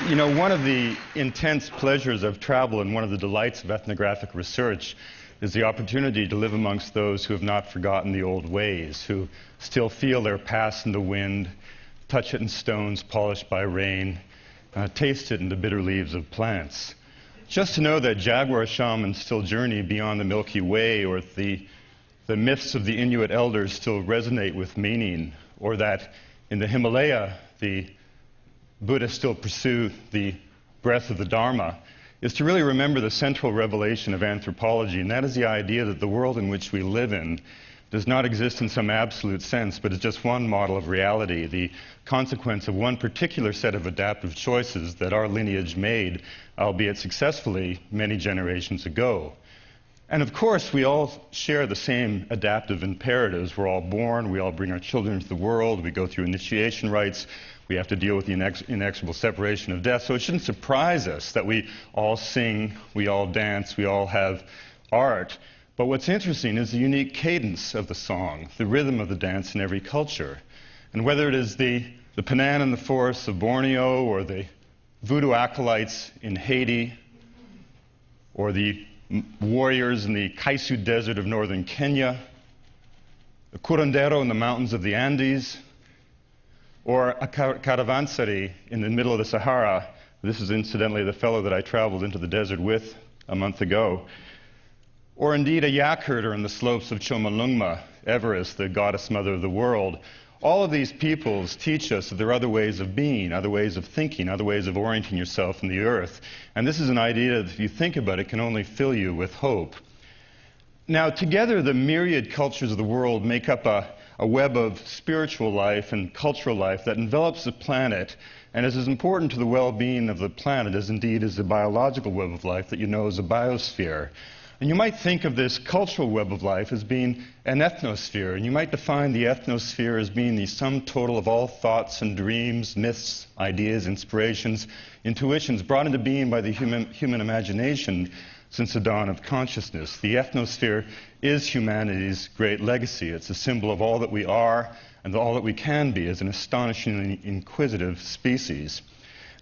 You know, one of the intense pleasures of travel and one of the delights of ethnographic research is the opportunity to live amongst those who have not forgotten the old ways, who still feel their past in the wind, touch it in stones polished by rain, taste it in the bitter leaves of plants. Just to know that jaguar shamans still journey beyond the Milky Way, or the myths of the Inuit elders still resonate with meaning, or that in the Himalaya the Buddhists still pursue the breath of the Dharma, is to really remember the central revelation of anthropology, and that is the idea that the world in which we live in does not exist in some absolute sense, but is just one model of reality, the consequence of one particular set of adaptive choices that our lineage made, albeit successfully, many generations ago. And of course, we all share the same adaptive imperatives. We're all born, we all bring our children into the world, we go through initiation rites, we have to deal with the inexorable separation of death. So it shouldn't surprise us that we all sing, we all dance, we all have art. But what's interesting is the unique cadence of the song, the rhythm of the dance in every culture. And whether it is the Panan in the forests of Borneo, or the voodoo acolytes in Haiti, or the warriors in the Kaisu Desert of northern Kenya, the curandero in the mountains of the Andes, or a caravansary in the middle of the Sahara. This is incidentally the fellow that I traveled into the desert with a month ago. Or indeed a yak herder in the slopes of Chomolungma, Everest, the goddess mother of the world. All of these peoples teach us that there are other ways of being, other ways of thinking, other ways of orienting yourself in the earth. And this is an idea that, if you think about it, can only fill you with hope. Now, together, the myriad cultures of the world make up a web of spiritual life and cultural life that envelops the planet and is as important to the well-being of the planet as indeed is the biological web of life that you know as a biosphere. And you might think of this cultural web of life as being an ethnosphere, and you might define the ethnosphere as being the sum total of all thoughts and dreams, myths, ideas, inspirations, intuitions brought into being by the human imagination since the dawn of consciousness. The ethnosphere is humanity's great legacy. It's a symbol of all that we are and all that we can be as an astonishingly inquisitive species.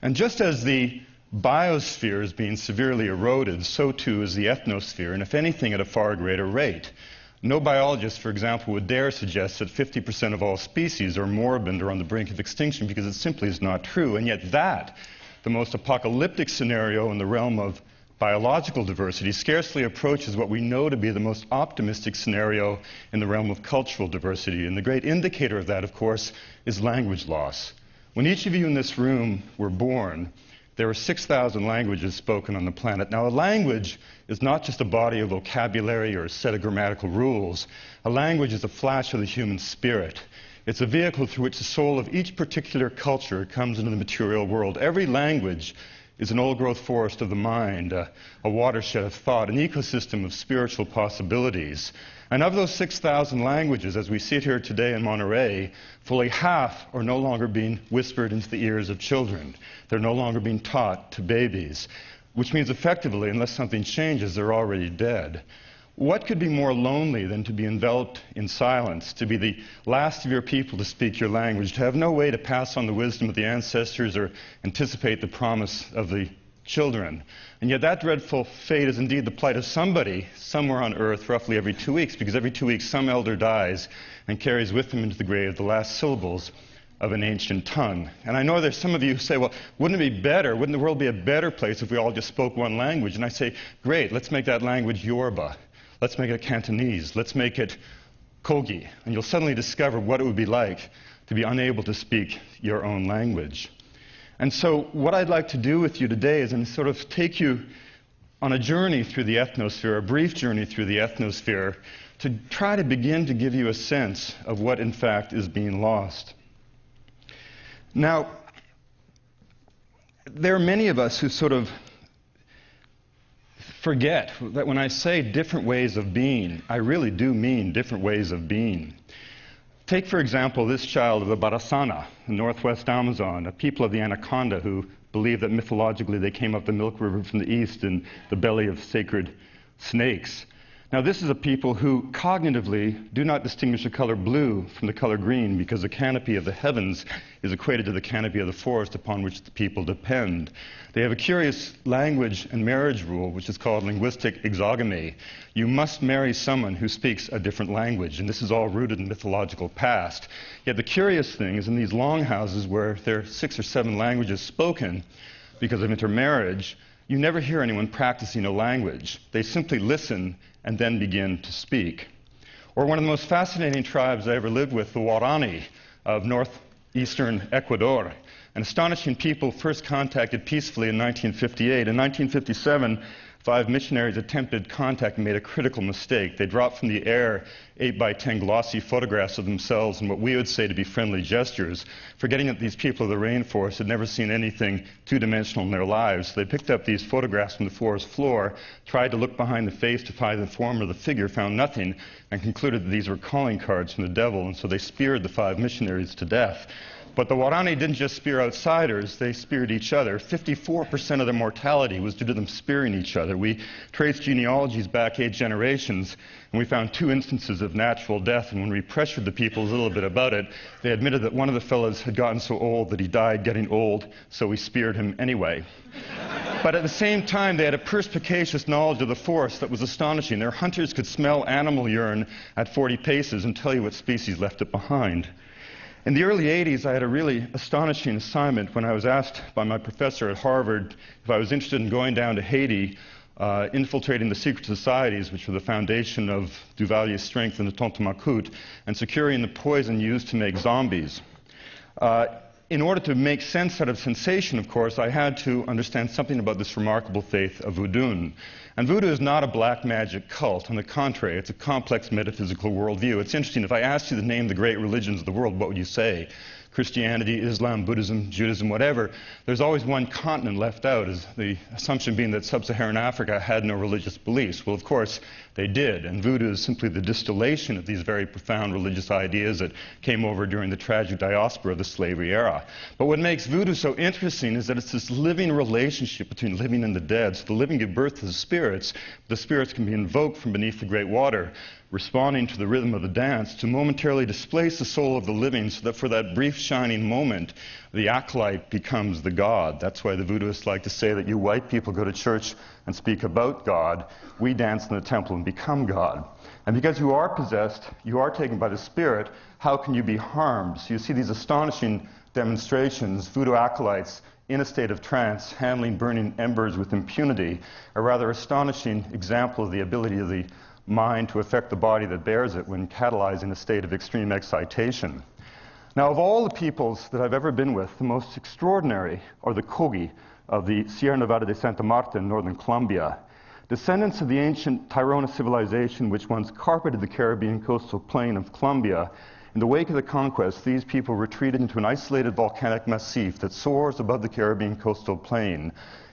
And just as the biosphere is being severely eroded, so too is the ethnosphere, and if anything, at a far greater rate. No biologist, for example, would dare suggest that 50% of all species are moribund or on the brink of extinction, because it simply is not true. And yet that, the most apocalyptic scenario in the realm of biological diversity, scarcely approaches what we know to be the most optimistic scenario in the realm of cultural diversity. And the great indicator of that, of course, is language loss. When each of you in this room were born, there are 6,000 languages spoken on the planet. Now, a language is not just a body of vocabulary or a set of grammatical rules. A language is a flash of the human spirit. It's a vehicle through which the soul of each particular culture comes into the material world. Every language is an old-growth forest of the mind, a watershed of thought, an ecosystem of spiritual possibilities. And of those 6,000 languages, as we sit here today in Monterey, fully half are no longer being whispered into the ears of children. They're no longer being taught to babies, which means effectively, unless something changes, they're already dead. What could be more lonely than to be enveloped in silence, to be the last of your people to speak your language, to have no way to pass on the wisdom of the ancestors or anticipate the promise of the children? And yet that dreadful fate is indeed the plight of somebody somewhere on Earth roughly every 2 weeks, because every 2 weeks some elder dies and carries with them into the grave the last syllables of an ancient tongue. And I know there's some of you who say, well, wouldn't it be better, wouldn't the world be a better place if we all just spoke one language? And I say, great, let's make that language Yoruba. Let's make it Cantonese. Let's make it Kogi. And you'll suddenly discover what it would be like to be unable to speak your own language. And so what I'd like to do with you today is sort of take you on a journey through the ethnosphere, a brief journey through the ethnosphere, to try to begin to give you a sense of what, in fact, is being lost. Now, there are many of us who sort of forget that when I say different ways of being, I really do mean different ways of being. Take, for example, this child of the Barasana in northwest Amazon, a people of the Anaconda who believe that mythologically they came up the Milk River from the east in the belly of sacred snakes. Now, this is a people who cognitively do not distinguish the color blue from the color green because the canopy of the heavens is equated to the canopy of the forest upon which the people depend. They have a curious language and marriage rule, which is called linguistic exogamy. You must marry someone who speaks a different language, and this is all rooted in mythological past. Yet the curious thing is in these longhouses where there are 6 or 7 languages spoken because of intermarriage, you never hear anyone practicing a language. They simply listen and then begin to speak. Or one of the most fascinating tribes I ever lived with, the Guarani of northeastern Ecuador. An astonishing people first contacted peacefully in 1958. In 1957, 5 missionaries attempted contact and made a critical mistake. They dropped from the air 8x10 glossy photographs of themselves in what we would say to be friendly gestures, forgetting that these people of the rainforest had never seen anything two-dimensional in their lives. So they picked up these photographs from the forest floor, tried to look behind the face to find the form of the figure, found nothing, and concluded that these were calling cards from the devil, and so they speared the 5 missionaries to death. But the Guarani didn't just spear outsiders, they speared each other. 54% of their mortality was due to them spearing each other. We traced genealogies back 8 generations, and we found 2 instances of natural death. And when we pressured the people a little bit about it, they admitted that one of the fellows had gotten so old that he died getting old, so we speared him anyway. But at the same time, they had a perspicacious knowledge of the forest that was astonishing. Their hunters could smell animal urine at 40 paces and tell you what species left it behind. In the early 80s, I had a really astonishing assignment when I was asked by my professor at Harvard if I was interested in going down to Haiti, infiltrating the secret societies, which were the foundation of Duvalier's strength in the Tontomacoute, and securing the poison used to make zombies. In order to make sense out of sensation, of course, I had to understand something about this remarkable faith of voodoo. And voodoo is not a black magic cult. On the contrary, it's a complex metaphysical worldview. It's interesting, if I asked you to name the great religions of the world, what would you say? Christianity, Islam, Buddhism, Judaism, whatever. There's always one continent left out, as the assumption being that sub-Saharan Africa had no religious beliefs. Well, of course, they did, and voodoo is simply the distillation of these very profound religious ideas that came over during the tragic diaspora of the slavery era. But what makes voodoo so interesting is that it's this living relationship between living and the dead. So the living give birth to the spirits. The spirits can be invoked from beneath the great water, responding to the rhythm of the dance, to momentarily displace the soul of the living so that for that brief shining moment, the acolyte becomes the god. That's why the voodooists like to say that you white people go to church and speak about God. We dance in the temple and become God. And because you are possessed, you are taken by the Spirit, how can you be harmed? So you see these astonishing demonstrations, voodoo acolytes in a state of trance, handling burning embers with impunity, a rather astonishing example of the ability of the mind to affect the body that bears it when catalyzing a state of extreme excitation. Now, of all the peoples that I've ever been with, the most extraordinary are the Kogi of the Sierra Nevada de Santa Marta in northern Colombia. Descendants of the ancient Tairona civilization which once carpeted the Caribbean coastal plain of Colombia, in the wake of the conquest, these people retreated into an isolated volcanic massif that soars above the Caribbean coastal plain.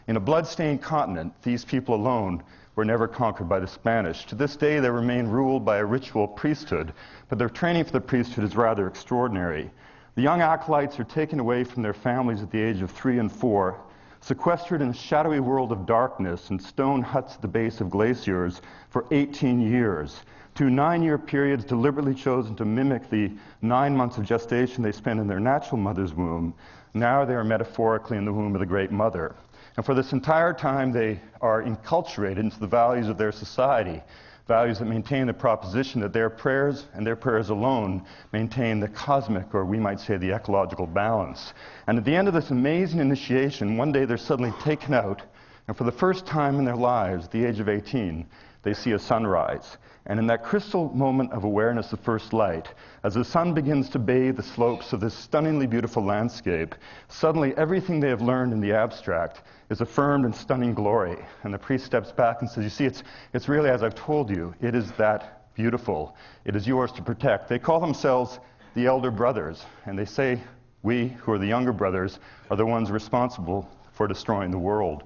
In a blood-stained continent, these people alone were never conquered by the Spanish. To this day, they remain ruled by a ritual priesthood, but their training for the priesthood is rather extraordinary. The young acolytes are taken away from their families at the age of 3 and 4, sequestered in a shadowy world of darkness in stone huts at the base of glaciers for 18 years. 2 9-year periods deliberately chosen to mimic the 9 months of gestation they spent in their natural mother's womb. Now they are metaphorically in the womb of the Great Mother. And for this entire time, they are enculturated into the values of their society, values that maintain the proposition that their prayers and their prayers alone maintain the cosmic, or we might say the ecological balance. And at the end of this amazing initiation, one day they're suddenly taken out, and for the first time in their lives, at the age of 18, they see a sunrise. And in that crystal moment of awareness of first light, as the sun begins to bathe the slopes of this stunningly beautiful landscape, suddenly everything they have learned in the abstract is affirmed in stunning glory. And the priest steps back and says, you see, it's really as I've told you, it is that beautiful. It is yours to protect. They call themselves the elder brothers, and they say we, who are the younger brothers, are the ones responsible for destroying the world.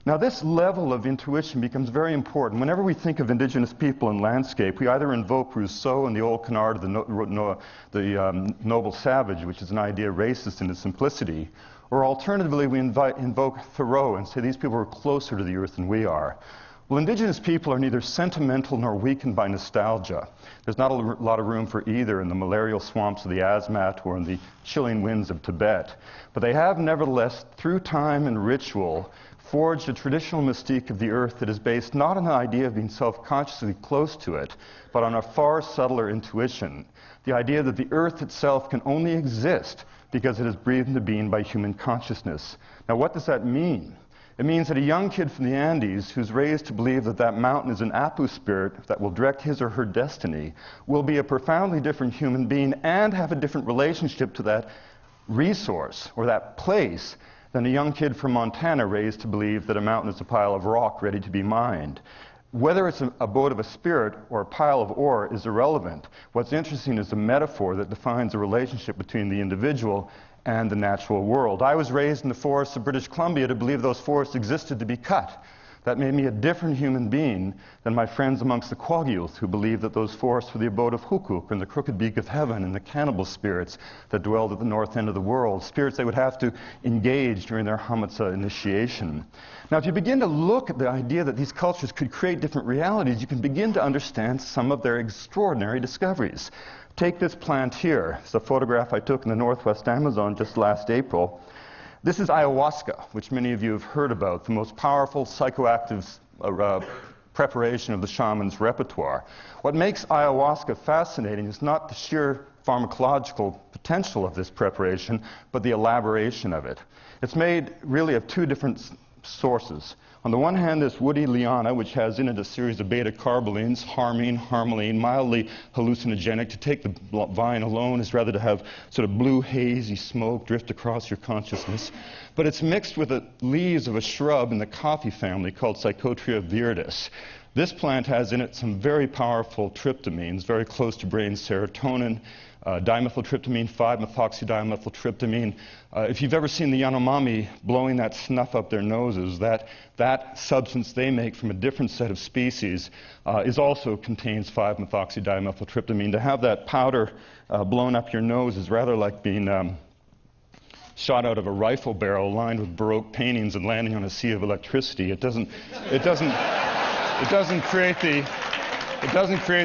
Now, this level of intuition becomes very important. Whenever we think of indigenous people and landscape, we either invoke Rousseau and the old canard of the noble savage, which is an idea racist in its simplicity, or alternatively, we invoke Thoreau and say these people are closer to the earth than we are. Well, indigenous people are neither sentimental nor weakened by nostalgia. There's not a lot of room for either in the malarial swamps of the Asmat or in the chilling winds of Tibet. But they have, nevertheless, through time and ritual, forged a traditional mystique of the earth that is based not on the idea of being self-consciously close to it, but on a far subtler intuition. The idea that the earth itself can only exist because it is breathed into being by human consciousness. Now, what does that mean? It means that a young kid from the Andes who's raised to believe that that mountain is an Apu spirit that will direct his or her destiny will be a profoundly different human being and have a different relationship to that resource or that place than a young kid from Montana raised to believe that a mountain is a pile of rock ready to be mined. Whether it's a abode of a spirit or a pile of ore is irrelevant. What's interesting is the metaphor that defines the relationship between the individual and the natural world. I was raised in the forests of British Columbia to believe those forests existed to be cut. That made me a different human being than my friends amongst the Kwagyuth who believed that those forests were the abode of Hukuk and the crooked beak of heaven and the cannibal spirits that dwelled at the north end of the world, spirits they would have to engage during their Hamatsa initiation. Now, if you begin to look at the idea that these cultures could create different realities, you can begin to understand some of their extraordinary discoveries. Take this plant here. It's a photograph I took in the northwest Amazon just last April. This is ayahuasca, which many of you have heard about, the most powerful psychoactive preparation of the shaman's repertoire. What makes ayahuasca fascinating is not the sheer pharmacological potential of this preparation, but the elaboration of it. It's made really of two different sources. On the one hand, this woody liana, which has in it a series of beta-carbolines, harmine, harmaline, mildly hallucinogenic. To take the vine alone is rather to have sort of blue, hazy smoke drift across your consciousness. But it's mixed with the leaves of a shrub in the coffee family called Psychotria viridis. This plant has in it some very powerful tryptamines, very close to brain serotonin, dimethyltryptamine, 5-methoxydimethyltryptamine. If you've ever seen the Yanomami blowing that snuff up their noses, that substance they make from a different set of species also contains 5-methoxydimethyltryptamine. To have that powder blown up your nose is rather like being shot out of a rifle barrel lined with Baroque paintings and landing on a sea of electricity. It doesn't create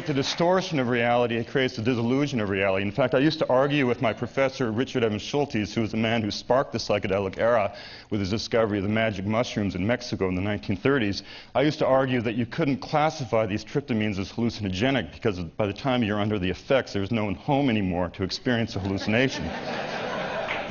the distortion of reality, it creates the disillusion of reality. In fact, I used to argue with my professor, Richard Evans Schultes, who was the man who sparked the psychedelic era with his discovery of the magic mushrooms in Mexico in the 1930s. I used to argue that you couldn't classify these tryptamines as hallucinogenic because by the time you're under the effects, there's no home anymore to experience a hallucination.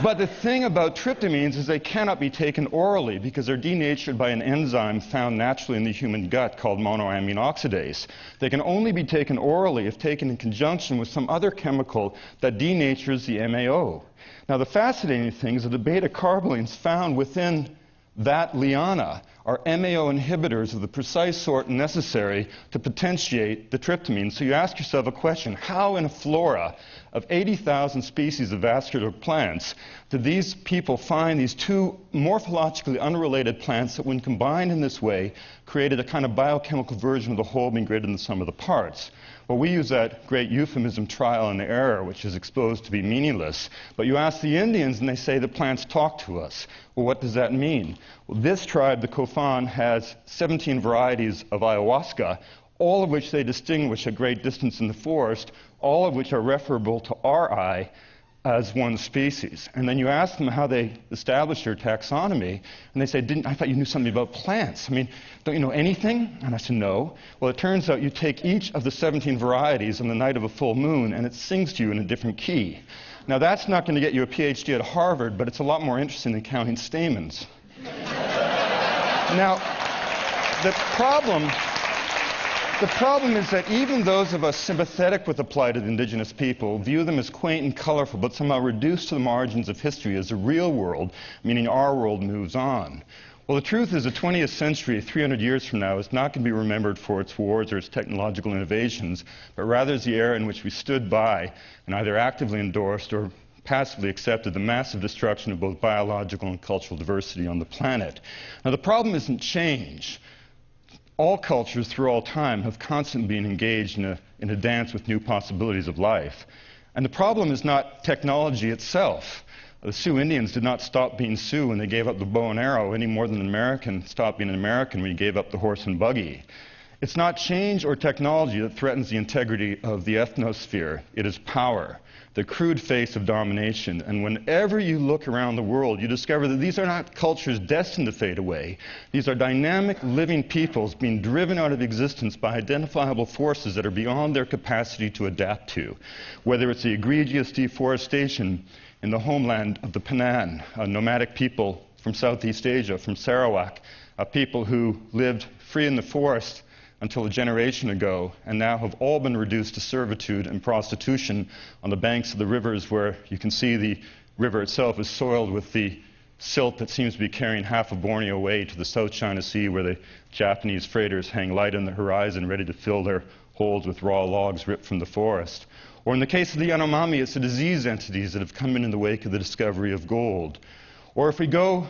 But the thing about tryptamines is they cannot be taken orally because they're denatured by an enzyme found naturally in the human gut called monoamine oxidase. They can only be taken orally if taken in conjunction with some other chemical that denatures the MAO. Now, the fascinating thing is that the beta-carbolines found within that liana are MAO inhibitors of the precise sort necessary to potentiate the tryptamine. So you ask yourself a question: how in a flora of 80,000 species of vascular plants did these people find these two morphologically unrelated plants that, when combined in this way, created a kind of biochemical version of the whole being greater than the sum of the parts? Well, we use that great euphemism, trial and error, which is exposed to be meaningless. But you ask the Indians, and they say the plants talk to us. Well, what does that mean? Well, this tribe, the Kofan, has 17 varieties of ayahuasca, all of which they distinguish at great distance in the forest, all of which are referable to our eye as one species. And then you ask them how they established their taxonomy, and they say, I thought you knew something about plants. I mean, don't you know anything? And I said, no. Well, it turns out you take each of the 17 varieties on the night of a full moon, and it sings to you in a different key. Now, that's not going to get you a PhD at Harvard, but it's a lot more interesting than counting stamens. Now, the problem is that even those of us sympathetic with the plight of indigenous people view them as quaint and colorful, but somehow reduced to the margins of history as the real world, meaning our world, moves on. Well, the truth is the 20th century, 300 years from now, is not going to be remembered for its wars or its technological innovations, but rather as the era in which we stood by and either actively endorsed or passively accepted the massive destruction of both biological and cultural diversity on the planet. Now, the problem isn't change. All cultures through all time have constantly been engaged in a dance with new possibilities of life. And the problem is not technology itself. The Sioux Indians did not stop being Sioux when they gave up the bow and arrow any more than an American stopped being an American when he gave up the horse and buggy. It's not change or technology that threatens the integrity of the ethnosphere. It is power, the crude face of domination. And whenever you look around the world, you discover that these are not cultures destined to fade away. These are dynamic, living peoples being driven out of existence by identifiable forces that are beyond their capacity to adapt to. Whether it's the egregious deforestation in the homeland of the Penan, a nomadic people from Southeast Asia, from Sarawak, a people who lived free in the forest until a generation ago, and now have all been reduced to servitude and prostitution on the banks of the rivers, where you can see the river itself is soiled with the silt that seems to be carrying half of Borneo away to the South China Sea, where the Japanese freighters hang light on the horizon, ready to fill their holds with raw logs ripped from the forest. Or in the case of the Yanomami, it's the disease entities that have come in the wake of the discovery of gold. Or if we go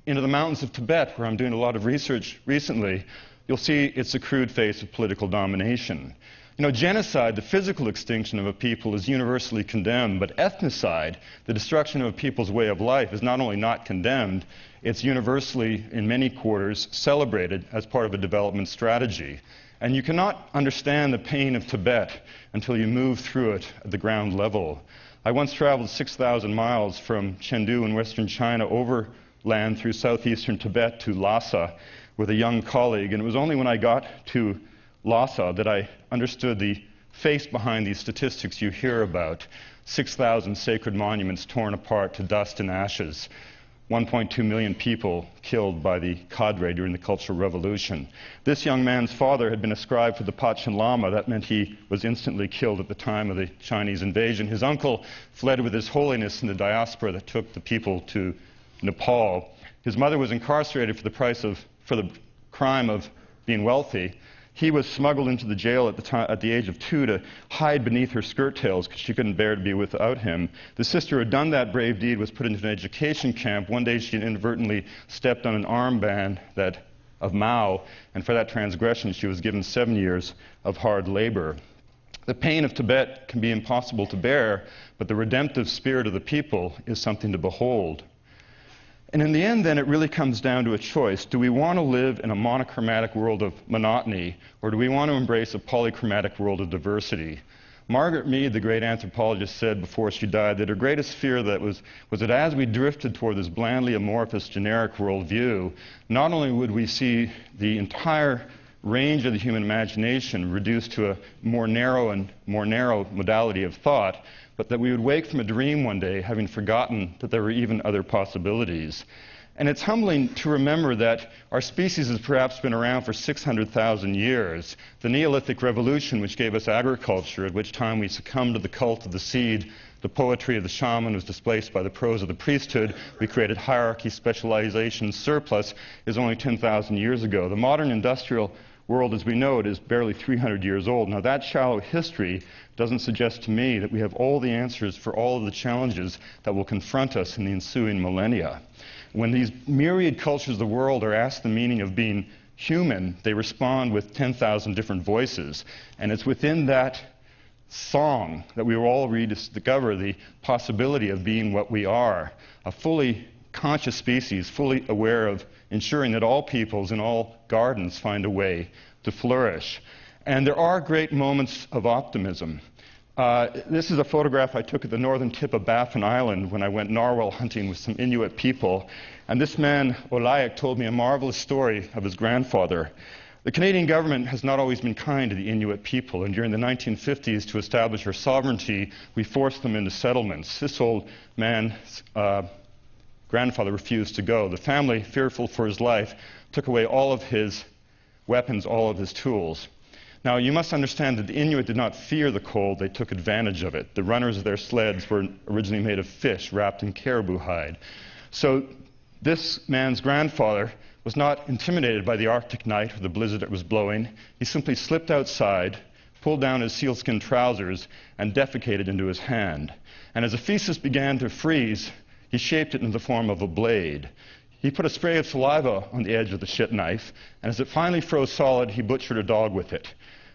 into the mountains of Tibet, where I'm doing a lot of research recently, you'll see it's a crude face of political domination. You know, genocide, the physical extinction of a people, is universally condemned, but ethnocide, the destruction of a people's way of life, is not only not condemned, it's universally, in many quarters, celebrated as part of a development strategy. And you cannot understand the pain of Tibet until you move through it at the ground level. I once traveled 6,000 miles from Chengdu in western China overland through southeastern Tibet to Lhasa with a young colleague, and it was only when I got to Lhasa that I understood the face behind these statistics you hear about. 6,000 sacred monuments torn apart to dust and ashes. 1.2 million people killed by the cadre during the Cultural Revolution. This young man's father had been a scribe for the Panchen Lama. That meant he was instantly killed at the time of the Chinese invasion. His uncle fled with His Holiness in the diaspora that took the people to Nepal. His mother was incarcerated for the crime of being wealthy. He was smuggled into the jail at the age of 2 to hide beneath her skirt tails because she couldn't bear to be without him. The sister who had done that brave deed was put into an education camp. One day she inadvertently stepped on an armband of Mao, and for that transgression she was given 7 years of hard labor. The pain of Tibet can be impossible to bear, but the redemptive spirit of the people is something to behold. And in the end, then, it really comes down to a choice. Do we want to live in a monochromatic world of monotony, or do we want to embrace a polychromatic world of diversity? Margaret Mead, the great anthropologist, said before she died that her greatest fear was that as we drifted toward this blandly amorphous generic worldview, not only would we see the entire range of the human imagination reduced to a more narrow modality of thought, but that we would wake from a dream one day having forgotten that there were even other possibilities. And it's humbling to remember that our species has perhaps been around for 600,000 years. The Neolithic Revolution, which gave us agriculture, at which time we succumbed to the cult of the seed, the poetry of the shaman was displaced by the prose of the priesthood, we created hierarchy, specialization, surplus, is only 10,000 years ago. The modern industrial world as we know it is barely 300 years old. Now that shallow history doesn't suggest to me that we have all the answers for all of the challenges that will confront us in the ensuing millennia. When these myriad cultures of the world are asked the meaning of being human, they respond with 10,000 different voices. And it's within that song that we will all rediscover the possibility of being what we are, a fully conscious species, fully aware of ensuring that all peoples in all gardens find a way to flourish. And there are great moments of optimism. This is a photograph I took at the northern tip of Baffin Island when I went narwhal hunting with some Inuit people. And this man, Olayak, told me a marvelous story of his grandfather. The Canadian government has not always been kind to the Inuit people, and during the 1950s, to establish our sovereignty, we forced them into settlements. This old man's grandfather refused to go. The family, fearful for his life, took away all of his weapons, all of his tools. Now, you must understand that the Inuit did not fear the cold, they took advantage of it. The runners of their sleds were originally made of fish wrapped in caribou hide. So this man's grandfather was not intimidated by the Arctic night or the blizzard that was blowing. He simply slipped outside, pulled down his sealskin trousers, and defecated into his hand. And as the feces began to freeze, he shaped it in the form of a blade. He put a spray of saliva on the edge of the shit knife, and as it finally froze solid, he butchered a dog with it.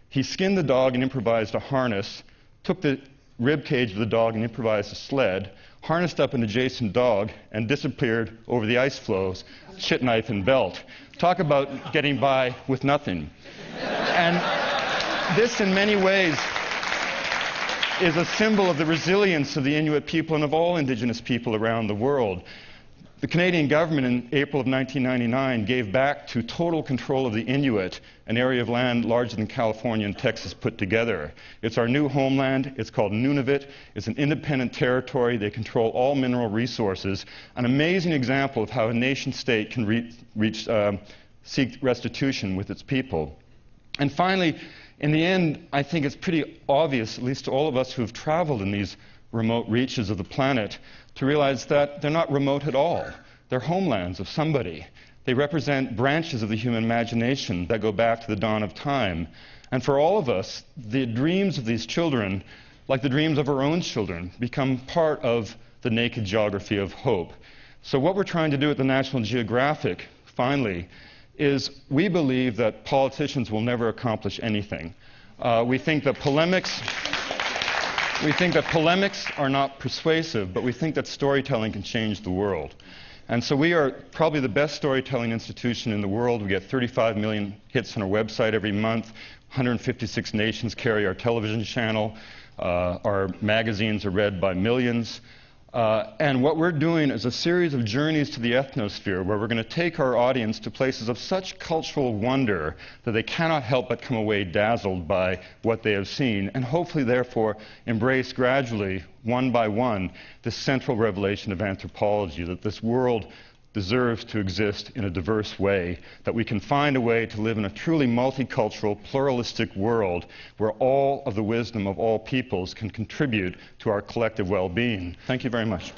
He skinned the dog and improvised a harness, took the rib cage of the dog and improvised a sled, harnessed up an adjacent dog, and disappeared over the ice floes, chit knife and belt. Talk about getting by with nothing. And this, in many ways, is a symbol of the resilience of the Inuit people and of all indigenous people around the world. The Canadian government in April of 1999 gave back to total control of the Inuit an area of land larger than California and Texas put together. It's our new homeland. It's called Nunavut. It's an independent territory. They control all mineral resources. An amazing example of how a nation-state can seek restitution with its people. And finally, in the end, I think it's pretty obvious, at least to all of us who've traveled in these remote reaches of the planet, to realize that they're not remote at all. They're homelands of somebody. They represent branches of the human imagination that go back to the dawn of time. And for all of us, the dreams of these children, like the dreams of our own children, become part of the naked geography of hope. So what we're trying to do at the National Geographic, finally, is we believe that politicians will never accomplish anything. We think that polemics are not persuasive, but we think that storytelling can change the world. And so we are probably the best storytelling institution in the world. We get 35 million hits on our website every month. 156 nations carry our television channel. Our magazines are read by millions. And what we're doing is a series of journeys to the ethnosphere where we're going to take our audience to places of such cultural wonder that they cannot help but come away dazzled by what they have seen, and hopefully, therefore, embrace gradually, one by one, this central revelation of anthropology, that this world deserves to exist in a diverse way, that we can find a way to live in a truly multicultural, pluralistic world where all of the wisdom of all peoples can contribute to our collective well-being. Thank you very much.